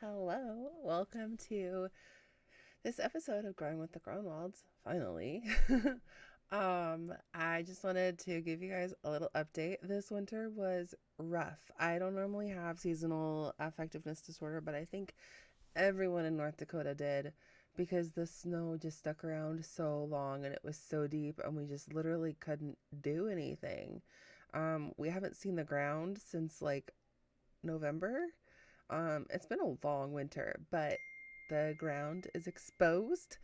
Hello, welcome to this episode of Growing with the Groenwalds. Finally, I just wanted to give you guys a little update. This winter was rough. I don't normally have seasonal affectiveness disorder, but I think everyone in North Dakota did because the snow just stuck around so long and it was so deep, and we just literally couldn't do anything. We haven't seen the ground since like November. It's been a long winter, but the ground is exposed.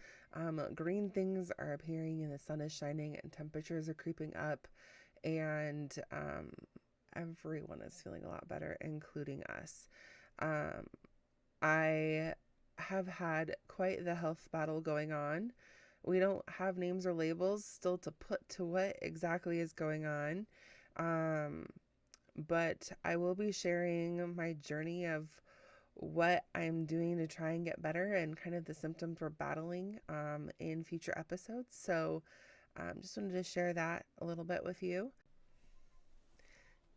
Green things are appearing and the sun is shining and temperatures are creeping up, and everyone is feeling a lot better, including us. Um, I have had quite the health battle going on. We don't have names or labels still to put to what exactly is going on. Um, but I will be sharing my journey of what I'm doing to try and get better and kind of the symptoms we're battling in future episodes. So just wanted to share that a little bit with you.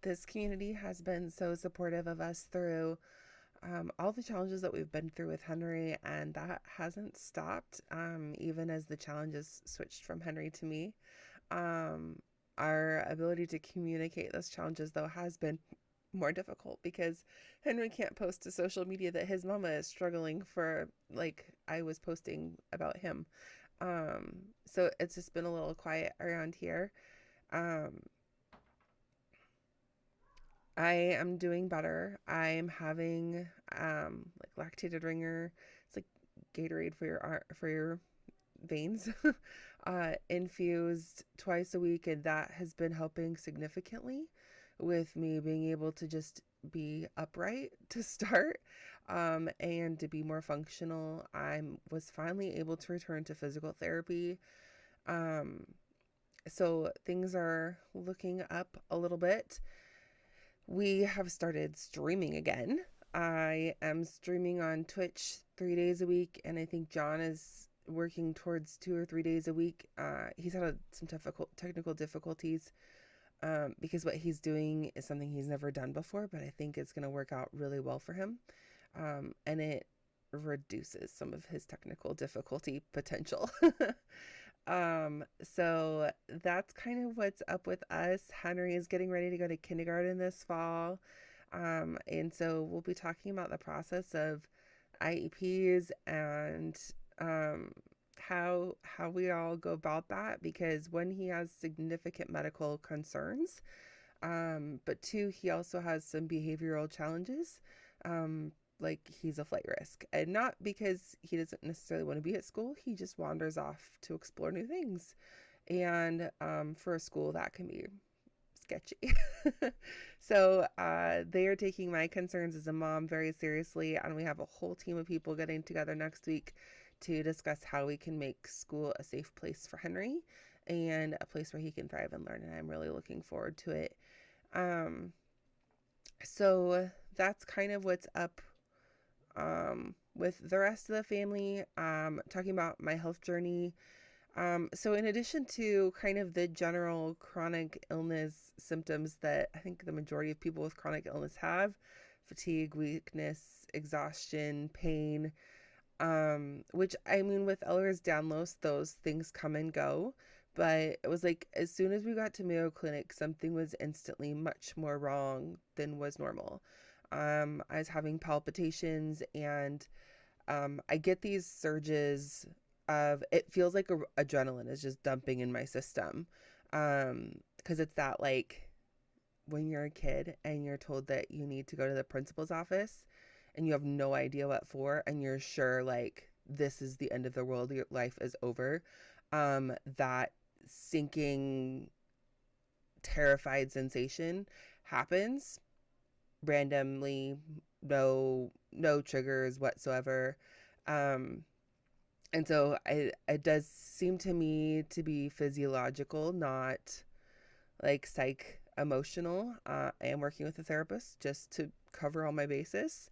This community has been so supportive of us through all the challenges that we've been through with Henry, and that hasn't stopped, even as the challenges switched from Henry to me. Our ability to communicate those challenges, though, has been more difficult because Henry can't post to social media that his mama is struggling for, like I was posting about him. So it's just been a little quiet around here. Um, I am doing better. I'm having like lactated ringer. It's like Gatorade for your veins, infused twice a week, and that has been helping significantly with me being able to just be upright to start, and to be more functional. I was finally able to return to physical therapy. So things are looking up a little bit. We have started streaming again. I am streaming on Twitch 3 days a week, and I think John is working towards 2 or 3 days a week. He's had some technical difficulties, because what he's doing is something he's never done before, but I think it's going to work out really well for him. And it reduces some of his technical difficulty potential. So that's kind of what's up with us. Henry is getting ready to go to kindergarten this fall. And so we'll be talking about the process of IEPs and how we all go about that, because when he has significant medical concerns, but two, he also has some behavioral challenges. Like he's a flight risk, and not because he doesn't necessarily want to be at school. He just wanders off to explore new things, and for a school that can be sketchy. So they are taking my concerns as a mom very seriously, and we have a whole team of people getting together next week to discuss how we can make school a safe place for Henry and a place where he can thrive and learn, and I'm really looking forward to it. So that's kind of what's up with the rest of the family. Talking about my health journey. So in addition to kind of the general chronic illness symptoms that I think the majority of people with chronic illness have, fatigue, weakness, exhaustion, pain, which I mean, with Ehlers-Danlos, those things come and go. But it was like as soon as we got to Mayo Clinic, something was instantly much more wrong than was normal. I was having palpitations, and I get these surges of, it feels like adrenaline is just dumping in my system. Because it's that, like, when you're a kid and you're told that you need to go to the principal's office and you have no idea what for, and you're sure like this is the end of the world, your life is over. That sinking, terrified sensation happens randomly, no triggers whatsoever. And so it does seem to me to be physiological, not like psych emotional. I am working with a therapist just to cover all my bases.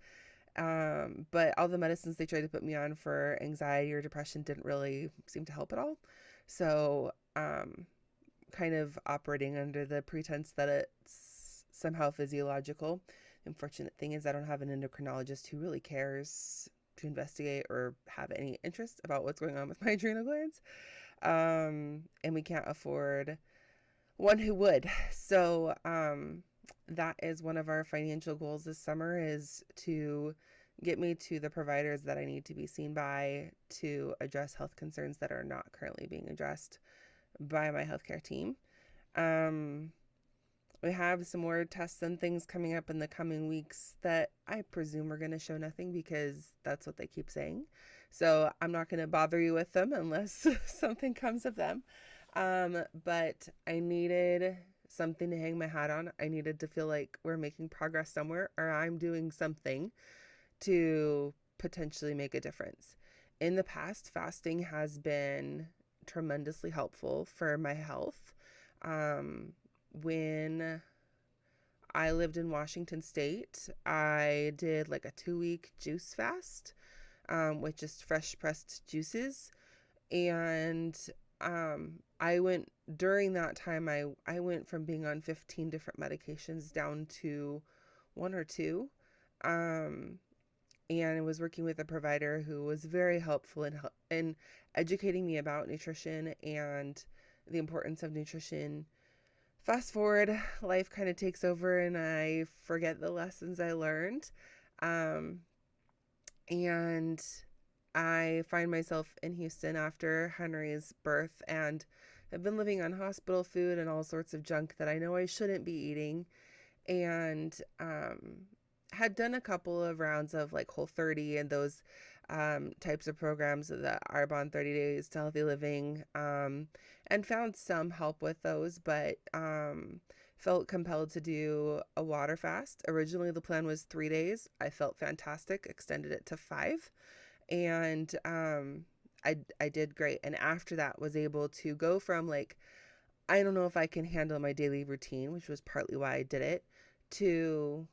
But all the medicines they tried to put me on for anxiety or depression didn't really seem to help at all. So, kind of operating under the pretense that it's somehow physiological. Unfortunate thing is I don't have an endocrinologist who really cares to investigate or have any interest about what's going on with my adrenal glands. And we can't afford one who would. So that is one of our financial goals this summer, is to get me to the providers that I need to be seen by to address health concerns that are not currently being addressed by my healthcare team. Um, we have some more tests and things coming up in the coming weeks that I presume are going to show nothing, because that's what they keep saying. So I'm not going to bother you with them unless something comes of them. But I needed something to hang my hat on. I needed to feel like we're making progress somewhere, or I'm doing something to potentially make a difference. In the past, fasting has been tremendously helpful for my health. When I lived in Washington State, I did like a 2 week juice fast, with just fresh pressed juices. And I went during that time, I went from being on 15 different medications down to one or two. Um, and I was working with a provider who was very helpful in educating me about nutrition and the importance of nutrition. Fast forward, life kind of takes over and I forget the lessons I learned. Um, and I find myself in Houston after Henry's birth, and I've been living on hospital food and all sorts of junk that I know I shouldn't be eating. And had done a couple of rounds of like Whole30 and those types of programs, the Arbonne 30 Days to Healthy Living, and found some help with those, but felt compelled to do a water fast. Originally, the plan was 3 days. I felt fantastic, extended it to 5, and I did great. And after that, was able to go from like, I don't know if I can handle my daily routine, which was partly why I did it, to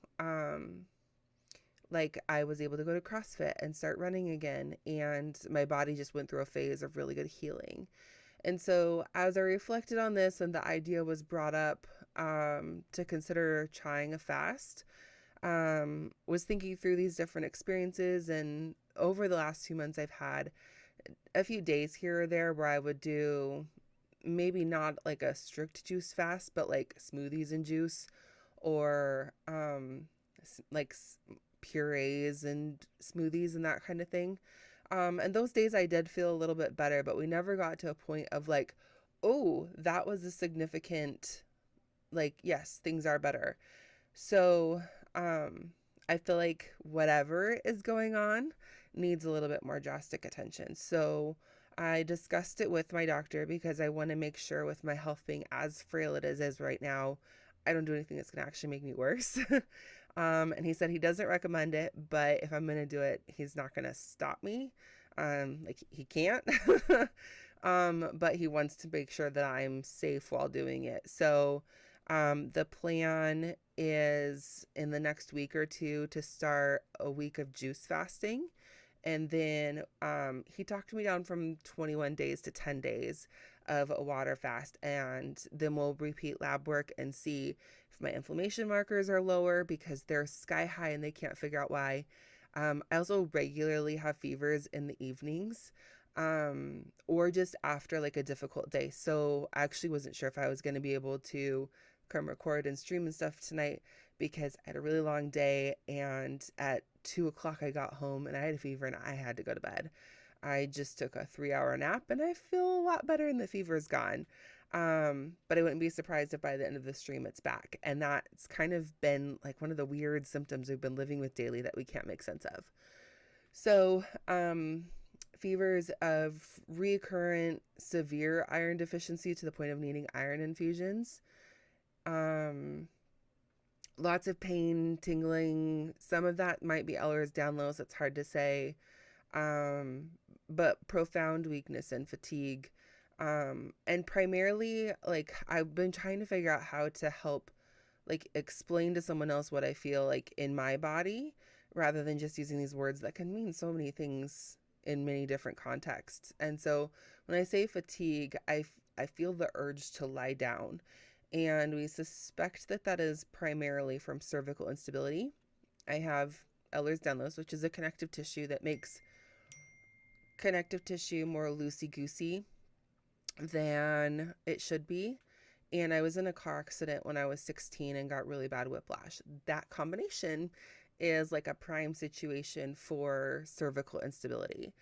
like I was able to go to CrossFit and start running again, and my body just went through a phase of really good healing. And so as I reflected on this and the idea was brought up to consider trying a fast, was thinking through these different experiences, and over the last 2 months I've had a few days here or there where I would do maybe not like a strict juice fast, but like smoothies and juice, or like purees and smoothies and that kind of thing. And those days I did feel a little bit better, but we never got to a point of like, oh, that was a significant, like, yes, things are better. So I feel like whatever is going on needs a little bit more drastic attention. So I discussed it with my doctor, because I want to make sure, with my health being as frail it is right now, I don't do anything that's going to actually make me worse. And he said he doesn't recommend it, but if I'm going to do it, he's not going to stop me. Like he can't. But he wants to make sure that I'm safe while doing it. So the plan is in the next week or two to start a week of juice fasting. And then he talked me down from 21 days to 10 days of a water fast. And then we'll repeat lab work and see if my inflammation markers are lower, because they're sky high and they can't figure out why. I also regularly have fevers in the evenings, or just after like a difficult day. So I actually wasn't sure if I was going to be able to come record and stream and stuff tonight, because I had a really long day, and at 2 o'clock I got home and I had a fever and I had to go to bed. I just took a 3 hour nap and I feel a lot better and the fever is gone. But I wouldn't be surprised if by the end of the stream it's back. And that's kind of been like one of the weird symptoms we've been living with daily that we can't make sense of. So, fevers of recurrent severe iron deficiency to the point of needing iron infusions. Lots of pain, tingling. Some of that might be Ehlers-Danlos. It's hard to say. But profound weakness and fatigue. And primarily, like, I've been trying to figure out how to help, like, explain to someone else what I feel like in my body, rather than just using these words that can mean so many things in many different contexts. And so when I say fatigue, I feel the urge to lie down. And we suspect that that is primarily from cervical instability. I have Ehlers-Danlos, which is a connective tissue that makes connective tissue more loosey-goosey than it should be. And I was in a car accident when I was 16 and got really bad whiplash. That combination is like a prime situation for cervical instability.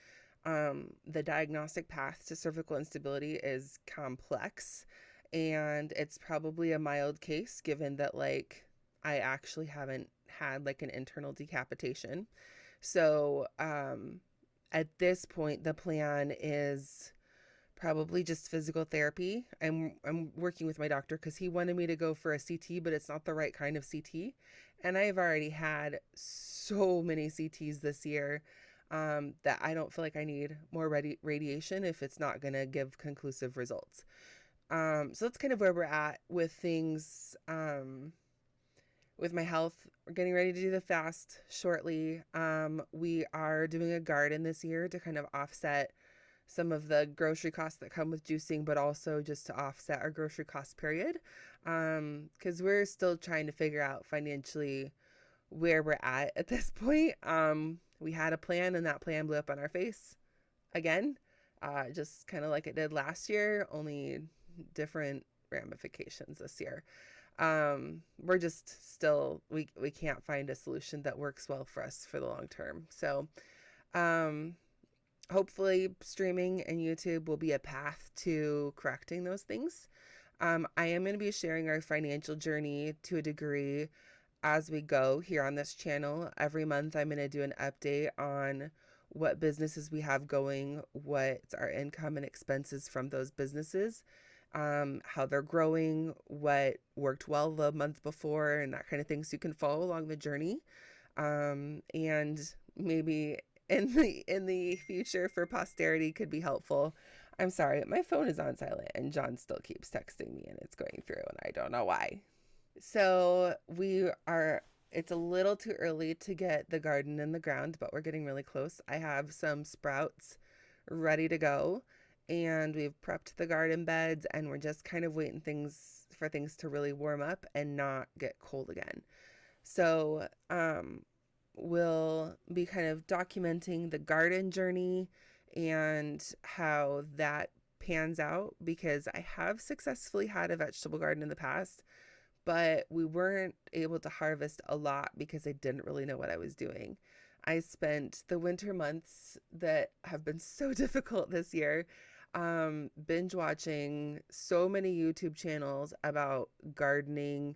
The diagnostic path to cervical instability is complex, and it's probably a mild case given that like I actually haven't had like an internal decapitation. So at this point, the plan is probably just physical therapy. I'm working with my doctor because he wanted me to go for a CT, but it's not the right kind of CT. And I've already had so many CTs this year that I don't feel like I need more radiation if it's not going to give conclusive results. So that's kind of where we're at with things. With my health, we're getting ready to do the fast shortly. We are doing a garden this year to kind of offset some of the grocery costs that come with juicing, but also just to offset our grocery cost period. Because we're still trying to figure out financially where we're at this point. We had a plan and that plan blew up on our face again, just kind of like it did last year, only different ramifications this year. We're just still, we can't find a solution that works well for us for the long term. So, hopefully streaming and YouTube will be a path to correcting those things. I am going to be sharing our financial journey to a degree as we go here on this channel. Every month I'm going to do an update on what businesses we have going, what's our income and expenses from those businesses, how they're growing, what worked well the month before, and that kind of thing, so you can follow along the journey. And maybe in the future for posterity could be helpful. I'm sorry, my phone is on silent and John still keeps texting me and it's going through and I don't know why. So it's a little too early to get the garden in the ground, but we're getting really close. I have some sprouts ready to go and we've prepped the garden beds and we're just kind of waiting for things to really warm up and not get cold again. So, we'll be kind of documenting the garden journey and how that pans out, because I have successfully had a vegetable garden in the past, but we weren't able to harvest a lot because I didn't really know what I was doing. I spent the winter months that have been so difficult this year binge watching so many YouTube channels about gardening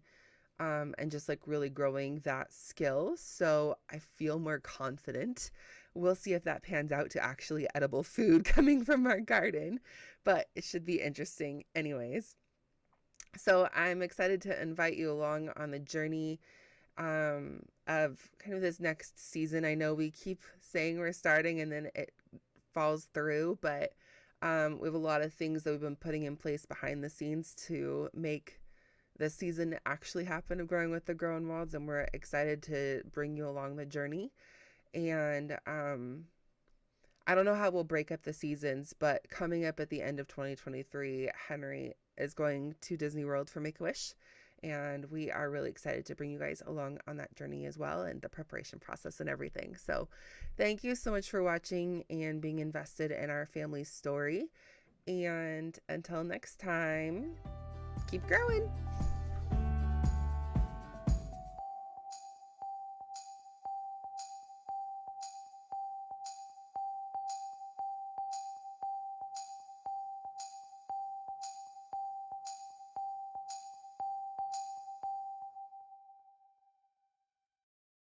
and just like really growing that skill. So I feel more confident. We'll see if that pans out to actually edible food coming from our garden, but it should be interesting anyways. So I'm excited to invite you along on the journey of kind of this next season. I know we keep saying we're starting and then it falls through, but we have a lot of things that we've been putting in place behind the scenes to make this season actually happen of Growing with the Groenwalds, and we're excited to bring you along the journey. And I don't know how we'll break up the seasons, but coming up at the end of 2023, Henry is going to Disney World for Make-A-Wish, and we are really excited to bring you guys along on that journey as well, and the preparation process and everything. So thank you so much for watching and being invested in our family's story. And until next time, keep growing.